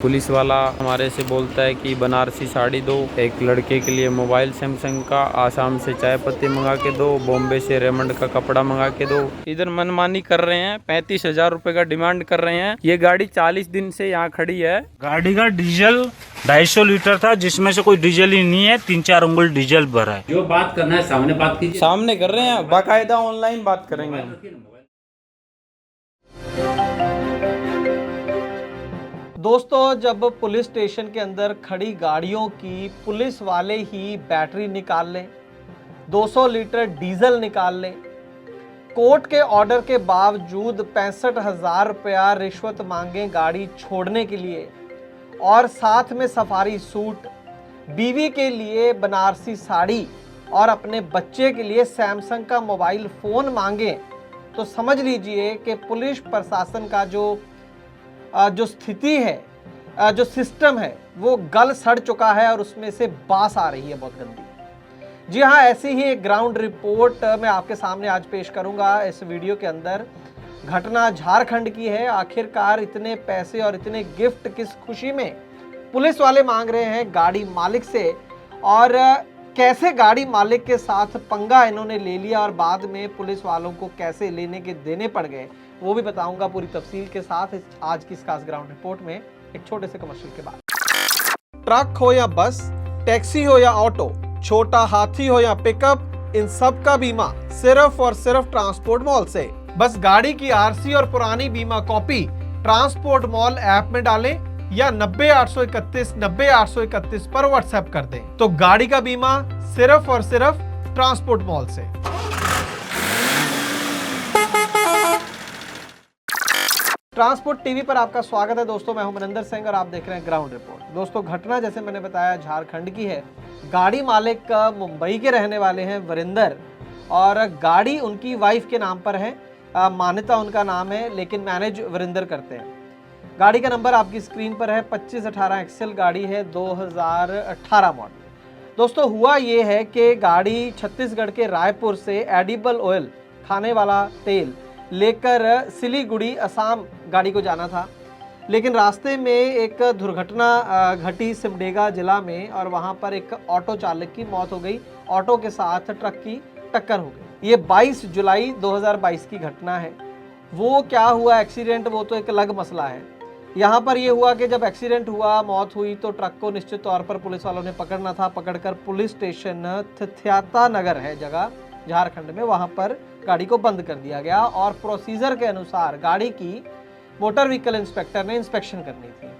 Police वाला हमारे से बोलता है कि बनारसी साड़ी दो, एक लड़के के लिए मोबाइल सैमसंग का, आसाम से चाय पत्ती मंगा के दो, बॉम्बे से रेमंड का कपड़ा मंगा के दो। इधर मनमानी कर रहे हैं, 35,000 रुपए का डिमांड कर रहे हैं। ये गाड़ी 40 दिन से यहाँ खड़ी है। गाड़ी का डीजल 250 लीटर था, जिसमें से कोई डीजल ही नहीं है, 3-4 उंगल डीजल भरा है। जो बात करना है सामने बात कीजिए। सामने कर रहे हैं, बाकायदा ऑनलाइन बात करेंगे हम। दोस्तों, जब पुलिस स्टेशन के अंदर खड़ी गाड़ियों की पुलिस वाले ही बैटरी निकाल लें, 200 लीटर डीजल निकाल लें, कोर्ट के ऑर्डर के बावजूद 65,000 रुपया रिश्वत मांगे गाड़ी छोड़ने के लिए, और साथ में सफारी सूट, बीवी के लिए बनारसी साड़ी और अपने बच्चे के लिए सैमसंग का मोबाइल फ़ोन मांगे, तो समझ लीजिए कि पुलिस प्रशासन का जो स्थिति है, जो सिस्टम है, वो गल सड़ चुका है और उसमें से बास आ रही है बहुत गंदी। जी हाँ, ऐसी ही एक ग्राउंड रिपोर्ट मैं आपके सामने आज पेश करूंगा इस वीडियो के अंदर। घटना झारखंड की है। आखिरकार इतने पैसे और इतने गिफ्ट किस खुशी में पुलिस वाले मांग रहे हैं गाड़ी मालिक से, और कैसे गाड़ी मालिक के साथ पंगा इन्होंने ले लिया और बाद में पुलिस वालों को कैसे लेने के देने पड़ गए, वो भी बताऊंगा पूरी तफसील के साथ आज की इस खास ग्राउंड रिपोर्ट में, एक छोटे से कमर्शियल के बाद। ट्रक हो या बस, टैक्सी हो या ऑटो, छोटा हाथी हो या पिकअप, इन सब का बीमा सिर्फ और सिर्फ ट्रांसपोर्ट मॉल से। बस गाड़ी की आरसी और पुरानी बीमा कॉपी ट्रांसपोर्ट मॉल ऐप में डालें या 90-831 90-831 पर व्हाट्सएप कर दें, तो गाड़ी का बीमा सिर्फ और सिर्फ ट्रांसपोर्ट मॉल से। ट्रांसपोर्ट टीवी पर आपका स्वागत है दोस्तों, मैं हूं मनिंदर सिंह और आप देख रहे हैं ग्राउंड रिपोर्ट। दोस्तों, घटना जैसे मैंने बताया झारखंड की है। गाड़ी मालिक मुंबई के रहने वाले हैं वरिंदर, और गाड़ी उनकी वाइफ के नाम पर है, मान्यता उनका नाम है, लेकिन मैनेज वरिंदर करते हैं। गाड़ी का नंबर आपकी स्क्रीन पर है, 2518 एक्सेल गाड़ी है, 2018 मॉडल। दोस्तों, हुआ ये है कि गाड़ी छत्तीसगढ़ के रायपुर से एडिबल ऑयल, खाने वाला तेल, लेकर सिलीगुड़ी असम गाड़ी को जाना था, लेकिन रास्ते में एक दुर्घटना घटी सिमडेगा जिला में, और वहां पर एक ऑटो चालक की मौत हो गई। ऑटो के साथ ट्रक की टक्कर हो गई। ये 22 जुलाई 2022 की घटना है। वो क्या हुआ एक्सीडेंट, वो तो एक अलग मसला है। यहाँ पर ये हुआ कि जब एक्सीडेंट हुआ, मौत हुई, तो ट्रक को निश्चित तौर पर पुलिस वालों ने पकड़ना था। पकड़कर पुलिस स्टेशन थिथ्याता नगर है जगह झारखंड में, वहां पर गाड़ी को बंद कर दिया गया, और प्रोसीजर के अनुसार गाड़ी की मोटर व्हीकल इंस्पेक्टर ने इंस्पेक्शन करनी थी,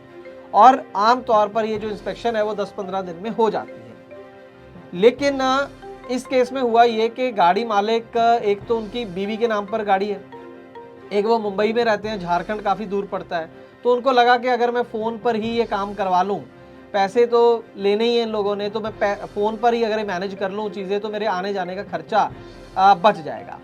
और आम तौर पर ये जो इंस्पेक्शन है वो 10-15 दिन में हो जाती है। लेकिन इस केस में हुआ ये कि गाड़ी मालिक, एक तो उनकी बीवी के नाम पर गाड़ी है, एक वो मुंबई में रहते हैं, झारखंड काफ़ी दूर पड़ता है, तो उनको लगा कि अगर मैं फ़ोन पर ही ये काम करवा लूँ, पैसे तो लेने ही हैं इन लोगों ने, तो मैं फ़ोन पर ही अगर मैनेज कर लूँ चीज़ें, तो मेरे आने जाने का खर्चा बच जाएगा।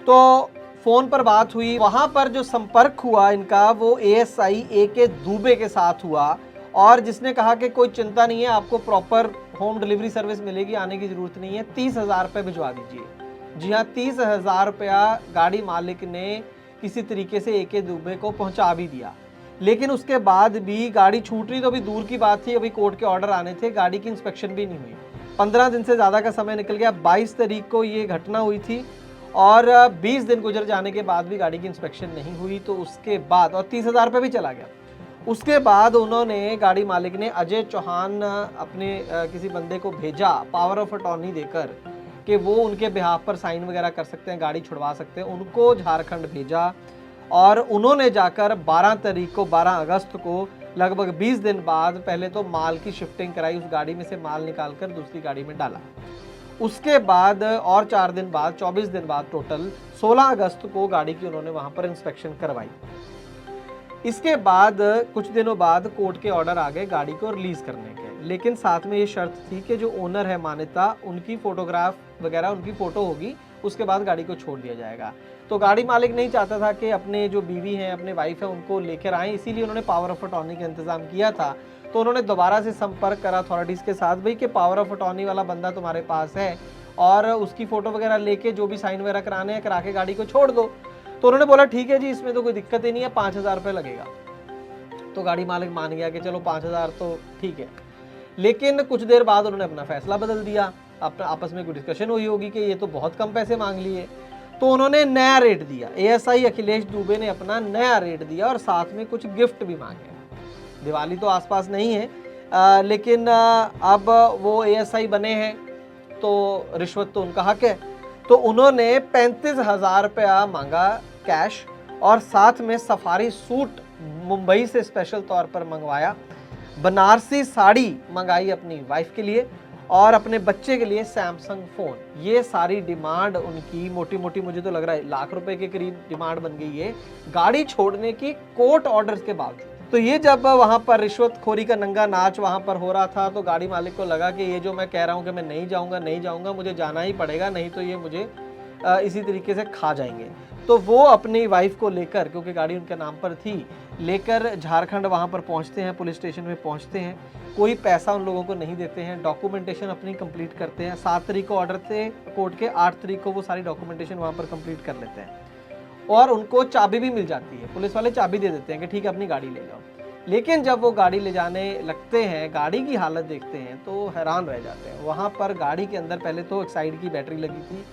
तो फ़ोन पर बात हुई, वहाँ पर जो संपर्क हुआ इनका वो ASI AK दुबे के साथ हुआ, और जिसने कहा कि कोई चिंता नहीं है, आपको प्रॉपर होम डिलीवरी सर्विस मिलेगी, आने की ज़रूरत नहीं है, 30,000 रुपये भिजवा दीजिए। जी हाँ, 30,000 रुपया गाड़ी मालिक ने किसी तरीके से AK दुबे को पहुँचा भी दिया। लेकिन उसके बाद भी गाड़ी छूट रही तो अभी दूर की बात थी, अभी कोर्ट के ऑर्डर आने थे, गाड़ी की इंस्पेक्शन भी नहीं हुई। 15 दिन से ज़्यादा का समय निकल गया। 22 तारीख को ये घटना हुई थी, और 20 दिन गुजर जाने के बाद भी गाड़ी की इंस्पेक्शन नहीं हुई। तो उसके बाद, और 30,000 रुपये भी चला गया। उसके बाद उन्होंने, गाड़ी मालिक ने अजय चौहान अपने किसी बंदे को भेजा पावर ऑफ अटॉर्नी देकर कि वो उनके बिहाफ पर साइन वगैरह कर सकते हैं, गाड़ी छुड़वा सकते हैं, उनको झारखंड भेजा, और उन्होंने जाकर 12 तारीख को, 12 अगस्त को, लगभग 20 दिन बाद पहले तो माल की शिफ्टिंग कराई, उस गाड़ी में से माल निकालकर दूसरी गाड़ी में डाला। उसके बाद और 4 दिन बाद, 24 दिन बाद, टोटल 16 अगस्त को गाड़ी की उन्होंने वहां पर इंस्पेक्शन करवाई। इसके बाद कुछ दिनों बाद कोर्ट के ऑर्डर आ गए गाड़ी को रिलीज करने के, लेकिन साथ में ये शर्त थी कि जो ओनर है मान्यता, उनकी फोटोग्राफ वगैरह, उनकी फोटो होगी, उसके बाद गाड़ी को छोड़ दिया जाएगा। तो गाड़ी मालिक नहीं चाहता था कि अपने जो बीवी हैं, अपने वाइफ है, उनको लेकर आए, इसीलिए उन्होंने पावर ऑफ अटॉर्नी का इंतजाम किया था। तो उन्होंने दोबारा से संपर्क करा अथॉरिटीज़ के साथ, भाई कि पावर ऑफ अटॉर्नी वाला बंदा तुम्हारे पास है, और उसकी फ़ोटो वगैरह लेके जो भी साइन वगैरह कराने हैं करा के गाड़ी को छोड़ दो। तो उन्होंने बोला ठीक है जी, इसमें तो कोई दिक्कत ही नहीं है, 5,000 रुपये लगेगा। तो गाड़ी मालिक मान गया कि चलो 5,000 तो ठीक है। लेकिन कुछ देर बाद उन्होंने अपना फैसला बदल दिया। आपस में कोई डिस्कशन हुई होगी कि ये तो बहुत कम पैसे मांग लिए, तो उन्होंने नया रेट दिया। एएसआई अखिलेश दुबे ने अपना नया रेट दिया और साथ में कुछ गिफ्ट भी मांगे। दिवाली तो आसपास नहीं है, लेकिन अब वो एएसआई बने हैं तो रिश्वत तो उनका हक है। तो उन्होंने 35,000 रुपया मांगा कैश और साथ में सफारी सूट मुंबई से स्पेशल तौर पर मंगवाया, बनारसी साड़ी मंगाई अपनी वाइफ के लिए और अपने बच्चे के लिए सैमसंग फ़ोन। ये सारी डिमांड उनकी मोटी मोटी मुझे तो लग रहा है लाख रुपए के करीब डिमांड बन गई है, गाड़ी छोड़ने की कोर्ट ऑर्डर्स के बावजूद। तो ये जब वहाँ पर रिश्वतखोरी का नंगा नाच वहाँ पर हो रहा था तो गाड़ी मालिक को लगा कि ये जो मैं कह रहा हूँ कि मैं नहीं जाऊँगा, मुझे जाना ही पड़ेगा, नहीं तो ये मुझे इसी तरीके से खा जाएंगे। तो वो अपनी वाइफ को लेकर, क्योंकि गाड़ी उनके नाम पर थी, लेकर झारखंड वहाँ पर पहुँचते हैं, पुलिस स्टेशन में पहुँचते हैं। कोई पैसा उन लोगों को नहीं देते हैं, डॉक्यूमेंटेशन अपनी कंप्लीट करते हैं। 7 तारीख को ऑर्डर थे कोर्ट के, 8 तारीख को वो सारी डॉक्यूमेंटेशन वहाँ पर कंप्लीट कर लेते हैं और उनको चाबी भी मिल जाती है। पुलिस वाले चाबी दे देते हैं कि ठीक है अपनी गाड़ी ले जाओ। लेकिन जब वो गाड़ी ले जाने लगते हैं, गाड़ी की हालत देखते हैं तो हैरान रह जाते हैं। वहाँ पर गाड़ी के अंदर पहले तो एक साइड की बैटरी लगी थी,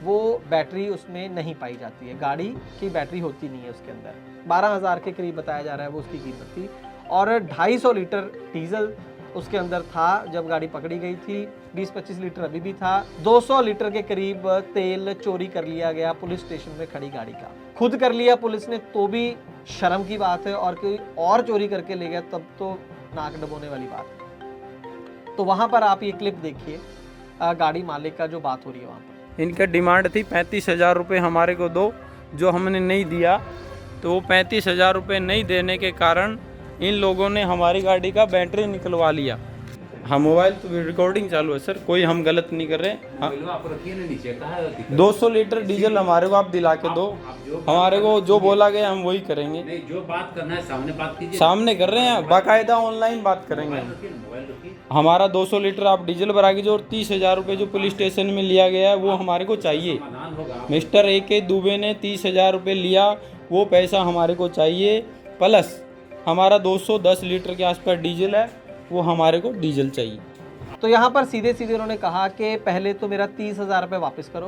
वो बैटरी उसमें नहीं पाई जाती है, गाड़ी की बैटरी होती नहीं है उसके अंदर। 12,000 के करीब बताया जा रहा है वो उसकी कीमत थी और 250 लीटर डीजल उसके अंदर था जब गाड़ी पकड़ी गई थी। 20-25 लीटर अभी भी था। 200 लीटर के करीब तेल चोरी कर लिया गया पुलिस स्टेशन में खड़ी गाड़ी का। खुद कर लिया पुलिस ने तो भी शर्म की बात है, और कोई और चोरी करके ले गया तब तो नाक डबोने वाली बात है। तो वहां पर आप ये क्लिप देखिए, गाड़ी मालिक का जो बात हो रही है वहां पर। इनका डिमांड थी 35,000 रुपये हमारे को दो, जो हमने नहीं दिया। तो वो 35,000 रुपये नहीं देने के कारण इन लोगों ने हमारी गाड़ी का बैटरी निकलवा लिया। हाँ, मोबाइल तो रिकॉर्डिंग चालू है सर, कोई हम गलत नहीं कर रहे। हाँ, आप रखिए ना नीचे, कहाँ है दिक्कत? 200 लीटर डीजल हमारे को आप दिला के दो। हमारे को जो बोला गया हम वही करेंगे। नहीं, जो बात करना है सामने बात कीजिए। सामने कर रहे हैं, बाकायदा ऑनलाइन बात करेंगे हम। मोबाइल रखिए। हमारा 200 लीटर आप डीजल भरा के जो, और 30,000 रुपये जो पुलिस स्टेशन में लिया गया है वो हमारे को चाहिए। समाधान होगा। मिस्टर AK दुबे ने 30,000 रुपये लिया, वो पैसा हमारे को चाहिए। प्लस हमारा 210 लीटर के आसपास डीजल है, वो हमारे को डीजल चाहिए। तो यहाँ पर सीधे सीधे उन्होंने कहा कि पहले तो मेरा 30,000 रुपये वापस करो,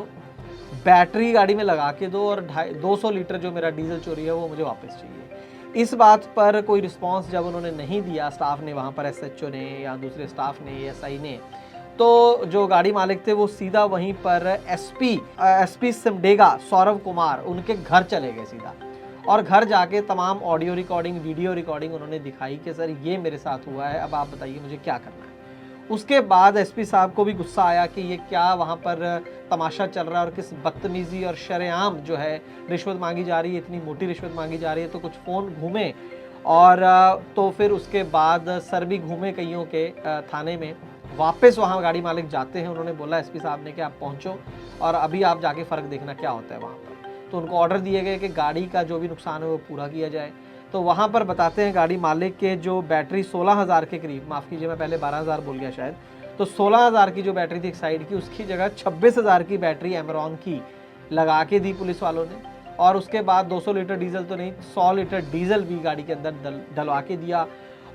बैटरी गाड़ी में लगा के दो, और 200 लीटर जो मेरा डीजल चोरी है वो मुझे वापस चाहिए। इस बात पर कोई रिस्पांस जब उन्होंने नहीं दिया, स्टाफ ने वहाँ पर, SHO ने या दूसरे स्टाफ ने, ASI ने, तो जो गाड़ी मालिक थे वो सीधा वहीं पर SP सिमडेगा सौरव कुमार उनके घर चले गए सीधा, और घर जाके तमाम ऑडियो रिकॉर्डिंग, वीडियो रिकॉर्डिंग उन्होंने दिखाई कि सर ये मेरे साथ हुआ है, अब आप बताइए मुझे क्या करना है। उसके बाद SP साहब को भी गुस्सा आया कि ये क्या वहाँ पर तमाशा चल रहा है और किस बदतमीज़ी और शरेआम जो है रिश्वत मांगी जा रही है, इतनी मोटी रिश्वत मांगी जा रही है। तो कुछ फ़ोन घूमे और तो फिर उसके बाद सर भी घूमे कईयों के थाने में। वापस वहाँ गाड़ी मालिक जाते हैं, उन्होंने बोला SP साहब ने कि आप पहुँचो और अभी आप जाके फ़र्क देखना क्या होता है वहाँ पर। तो उनको ऑर्डर दिए गए कि गाड़ी का जो भी नुकसान है वो पूरा किया जाए। तो वहाँ पर बताते हैं गाड़ी मालिक के जो बैटरी 16,000 के करीब, माफ़ कीजिए मैं पहले 12,000 बोल गया शायद, तो 16,000 की जो बैटरी थी एक साइड की, उसकी जगह 26,000 की बैटरी एमरॉन की लगा के दी पुलिस वालों ने। और उसके बाद 200 लीटर डीजल तो नहीं, 100 लीटर डीजल भी गाड़ी के अंदर डलवा के दिया।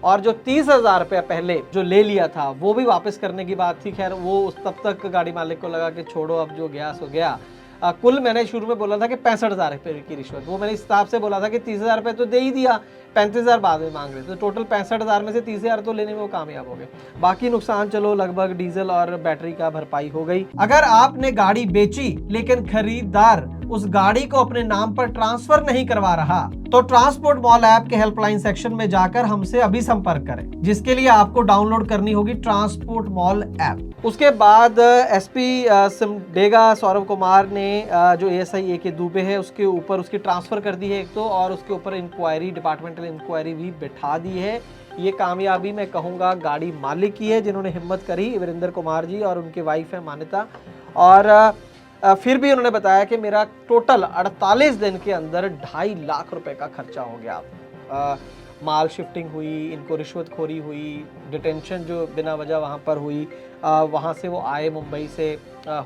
और जो 30,000 रुपया पहले जो ले लिया था वो भी वापस करने की बात थी। खैर वो तब तक गाड़ी मालिक को लगा कि छोड़ो, अब जो गया सो गया। कुल मैंने शुरू में बोला था कि 65,000 रुपये की रिश्वत, वो मैंने इस हिसाब से बोला था कि 30,000 रुपये तो दे ही दिया, 35,000 बाद में मांग रहे, तो टोटल 65,000 में से 30,000 तो लेने में वो कामयाब हो गए। बाकी नुकसान चलो लगभग डीजल और बैटरी का भरपाई हो गई। अगर आपने गाड़ी बेची लेकिन खरीदार उस गाड़ी को अपने नाम पर ट्रांसफर नहीं करवा रहा, तो ट्रांसपोर्ट मॉल ऐप के हेल्पलाइन सेक्शन में जाकर हमसे अभी संपर्क करें, जिसके लिए आपको डाउनलोड करनी होगी ट्रांसपोर्ट मॉल ऐप। उसके बाद SP सिमडेगा सौरव कुमार ने जो ASI AK दुबे है उसके ऊपर उसकी ट्रांसफर कर दी है एक तो, और उसके ऊपर इंक्वायरी, डिपार्टमेंटल इंक्वायरी भी बिठा दी है। ये कामयाबी मैं कहूँगा गाड़ी मालिक की है, जिन्होंने हिम्मत करी, वीरेंद्र कुमार जी और उनके वाइफ है मान्यता। और फिर भी उन्होंने बताया कि मेरा टोटल 48 दिन के अंदर 2.5 लाख रुपए का खर्चा हो गया। माल शिफ्टिंग हुई, इनको रिश्वतखोरी हुई, डिटेंशन जो बिना वजह वहाँ पर हुई, वहाँ से वो आए मुंबई से,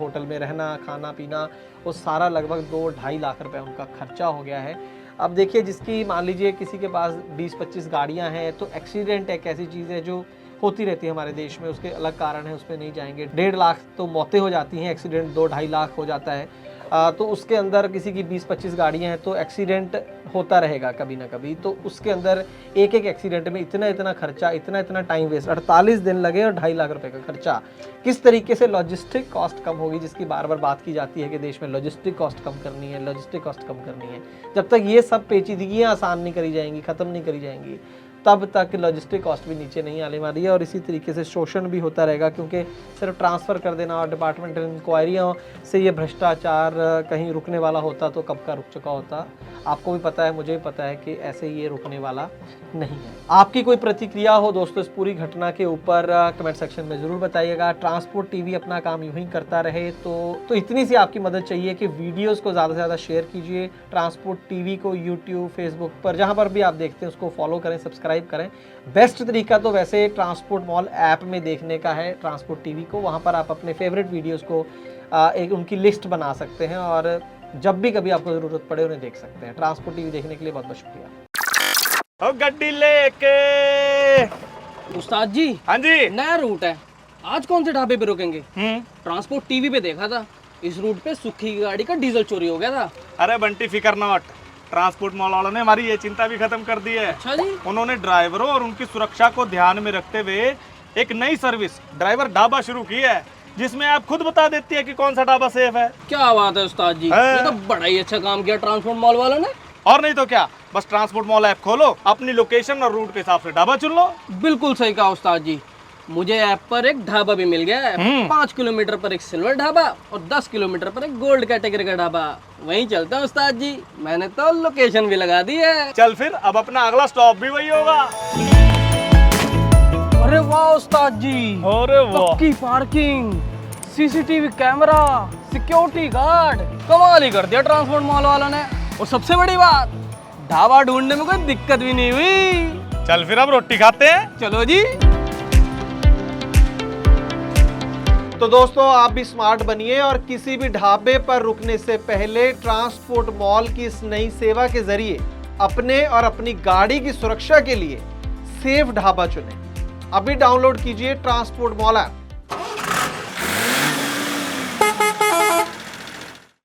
होटल में रहना, खाना पीना, वो सारा लगभग 2-2.5 लाख रुपए उनका खर्चा हो गया है। अब देखिए, जिसकी मान लीजिए किसी के पास 20-25 गाड़ियां हैं, तो एक्सीडेंट एक ऐसी चीज़ है जो होती रहती है हमारे देश में, उसके अलग कारण है, उस पर नहीं जाएंगे। 1.5 लाख तो मौतें हो जाती हैं, एक्सीडेंट 2-2.5 लाख हो जाता है। तो उसके अंदर किसी की 20-25 गाड़ियां हैं तो एक्सीडेंट होता रहेगा कभी ना कभी। तो उसके अंदर एक एक्सीडेंट में इतना खर्चा, इतना टाइम वेस्ट, 48 दिन लगे और 2.5 लाख रुपए का खर्चा। किस तरीके से लॉजिस्टिक कॉस्ट कम होगी, जिसकी बार बार बात की जाती है कि देश में लॉजिस्टिक कॉस्ट कम करनी है, लॉजिस्टिक कॉस्ट कम करनी है। जब तक ये सब पेचीदगियाँ आसान नहीं करी जाएंगी, ख़त्म नहीं करी जाएंगी, तब तक लॉजिस्टिक कॉस्ट भी नीचे नहीं आने वाली है। और इसी तरीके से शोषण भी होता रहेगा, क्योंकि सिर्फ ट्रांसफ़र कर देना और डिपार्टमेंटल इंक्वायरियों से ये भ्रष्टाचार कहीं रुकने वाला होता तो कब का रुक चुका होता। आपको भी पता है, मुझे भी पता है कि ऐसे ये रुकने वाला नहीं है। आपकी कोई प्रतिक्रिया हो दोस्तों इस पूरी घटना के ऊपर, कमेंट सेक्शन में ज़रूर बताइएगा। ट्रांसपोर्ट टीवी अपना काम यूं ही करता रहे तो इतनी सी आपकी मदद चाहिए कि वीडियोज़ को ज़्यादा से ज़्यादा शेयर कीजिए। ट्रांसपोर्ट टीवी को यूट्यूब, फेसबुक पर, जहाँ पर भी आप देखते हैं उसको फॉलो करें, सब्सक्राइब करें। बेस्ट तरीका तो वैसे ट्रांसपोर्ट मॉल ऐप में देखने का है ट्रांसपोर्ट टीवी को। वहाँ पर आप अपने फेवरेट वीडियोज़ को एक उनकी लिस्ट बना सकते हैं और जब भी कभी आपको ज़रूरत पड़े उन्हें देख सकते हैं। ट्रांसपोर्ट टीवी देखने के लिए बहुत बहुत शुक्रिया। गड्डी लेके उस्ताद जी, हाँ जी। नया रूट है, आज कौन से ढाबे पे रुकेंगे? ट्रांसपोर्ट टीवी पे देखा था, इस रूट पे सुखी की गाड़ी का डीजल चोरी हो गया था। अरे बंटी फिकर नॉट, ट्रांसपोर्ट मॉल वालों ने हमारी ये चिंता भी खत्म कर दी है। अच्छा जी। उन्होंने ड्राइवरों और उनकी सुरक्षा को ध्यान में रखते हुए एक नई सर्विस ड्राइवर ढाबा शुरू की है, जिसमें आप खुद बता देती है कि कौन सा ढाबा सेफ है। क्या बात है उस्ताद जी, ये तो बड़ा ही अच्छा काम किया ट्रांसपोर्ट मॉल वालों ने। और नहीं तो क्या, बस ट्रांसपोर्ट मॉल ऐप खोलो, अपनी लोकेशन और रूट के हिसाब से ढाबा चुन लो। बिल्कुल सही कहा उस्ताद जी, मुझे ऐप पर एक ढाबा भी मिल गया है। 5 किलोमीटर पर एक सिल्वर ढाबा और 10 किलोमीटर पर एक गोल्ड कैटेगरी का ढाबा। वहीं चलता है उस्ताद जी, मैंने तो लोकेशन भी लगा दी है। चल फिर, अब अपना अगला स्टॉप भी वही होगा। अरे वाह उस्ताद जी, अरे वाह, पक्की parking, CCTV camera, security guard, कमाल ही कर दिया ट्रांसपोर्ट मॉल वालों ने। और सबसे बड़ी बात, ढाबा ढूंढने में कोई दिक्कत भी नहीं हुई। चल फिर अब रोटी खाते हैं। चलो जी। तो दोस्तों, आप भी स्मार्ट बनिए और किसी भी ढाबे पर रुकने से पहले ट्रांसपोर्ट मॉल की इस नई सेवा के जरिए अपने और अपनी गाड़ी की सुरक्षा के लिए सेफ ढाबा चुनें। अभी डाउनलोड कीजिए ट्रांसपोर्ट मॉल ऐप।